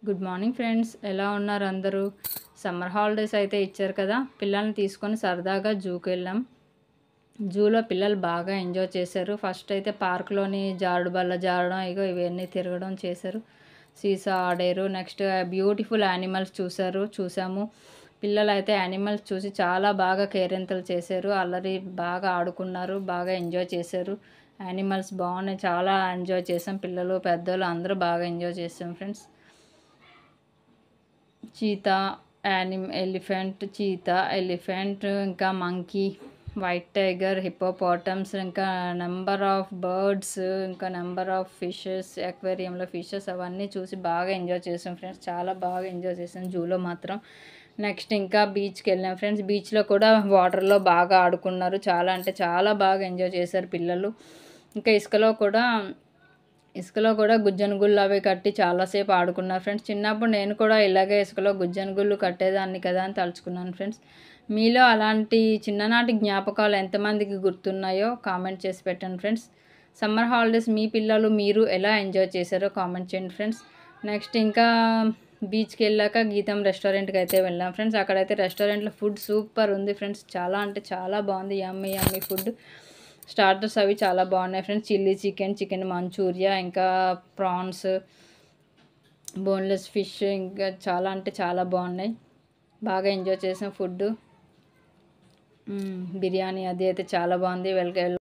Good morning friends, ఎలా ఉన్నారు అందరూ? సమ్మర్ హాలిడేస్ అయితే ఇచ్చారు కదా, పిల్లల్ని తీసుకొని సరదాగా జూకి వెళ్ళాం. జూలో పిల్లలు బాగా ఎంజాయ్ చేశారు. ఫస్ట్ అయితే పార్క్లోని జారుడు బల్ల జారడం, ఇవన్నీ తిరగడం చేశారు. సీసా ఆడారు. నెక్స్ట్ బ్యూటిఫుల్ యానిమల్స్ చూసాము. పిల్లలు అయితే యానిమల్స్ చూసి చాలా బాగా కేరింతలు చేశారు. అల్లరి బాగా ఆడుకున్నారు, బాగా ఎంజాయ్ చేశారు. యానిమల్స్ బాగున్నాయి, చాలా ఎంజాయ్ చేసాం. పిల్లలు పెద్దోళ్ళు అందరూ బాగా ఎంజాయ్ చేసాం ఫ్రెండ్స్. చీతా, ఎలిఫెంట్, ఇంకా మంకీ, వైట్ టైగర్, హిప్పోపాటమ్స్, ఇంకా నెంబర్ ఆఫ్ బర్డ్స్, ఇంకా నెంబర్ ఆఫ్ ఫిషెస్, అక్వేరియంలో ఫిషెస్ అవన్నీ చూసి బాగా ఎంజాయ్ చేసాం ఫ్రెండ్స్. చాలా బాగా ఎంజాయ్ చేసాం జూలో మాత్రం. నెక్స్ట్ ఇంకా బీచ్కి వెళ్ళాం ఫ్రెండ్స్. బీచ్లో కూడా వాటర్లో బాగా ఆడుకున్నారు. చాలా అంటే చాలా బాగా ఎంజాయ్ చేశారు పిల్లలు. ఇంకా ఇసుకలో కూడా గుజ్జన గుళ్ళు అవి కట్టి చాలాసేపు ఆడుకున్నారు ఫ్రెండ్స్. చిన్నప్పుడు నేను కూడా ఇలాగే ఇసుకలో గుజ్జన గుళ్ళు కట్టేదాన్ని కదా అని తలుచుకున్నాను ఫ్రెండ్స్. మీలో అలాంటి చిన్ననాటి జ్ఞాపకాలు ఎంతమందికి గుర్తున్నాయో కామెంట్ చేసి పెట్టండి ఫ్రెండ్స్. సమ్మర్ హాలిడేస్ మీ పిల్లలు మీరు ఎలా ఎంజాయ్ చేశారో కామెంట్ చేయండి ఫ్రెండ్స్. నెక్స్ట్ ఇంకా బీచ్కి వెళ్ళాక గీతం రెస్టారెంట్కి అయితే వెళ్ళాం ఫ్రెండ్స్. అక్కడైతే రెస్టారెంట్లో ఫుడ్ సూపర్ ఉంది ఫ్రెండ్స్. చాలా అంటే చాలా బాగుంది. యమ్మీ ఫుడ్. స్టార్టర్స్ అవి చాలా బాగున్నాయి ఫ్రెండ్స్. చిల్లీ చికెన్ మంచూరియా, ఇంకా ప్రాన్స్, బోన్లెస్ ఫిష్, ఇంకా చాలా అంటే చాలా బాగున్నాయి. బాగా ఎంజాయ్ చేసాం ఫుడ్. బిర్యానీ అది అయితే చాలా బాగుంది.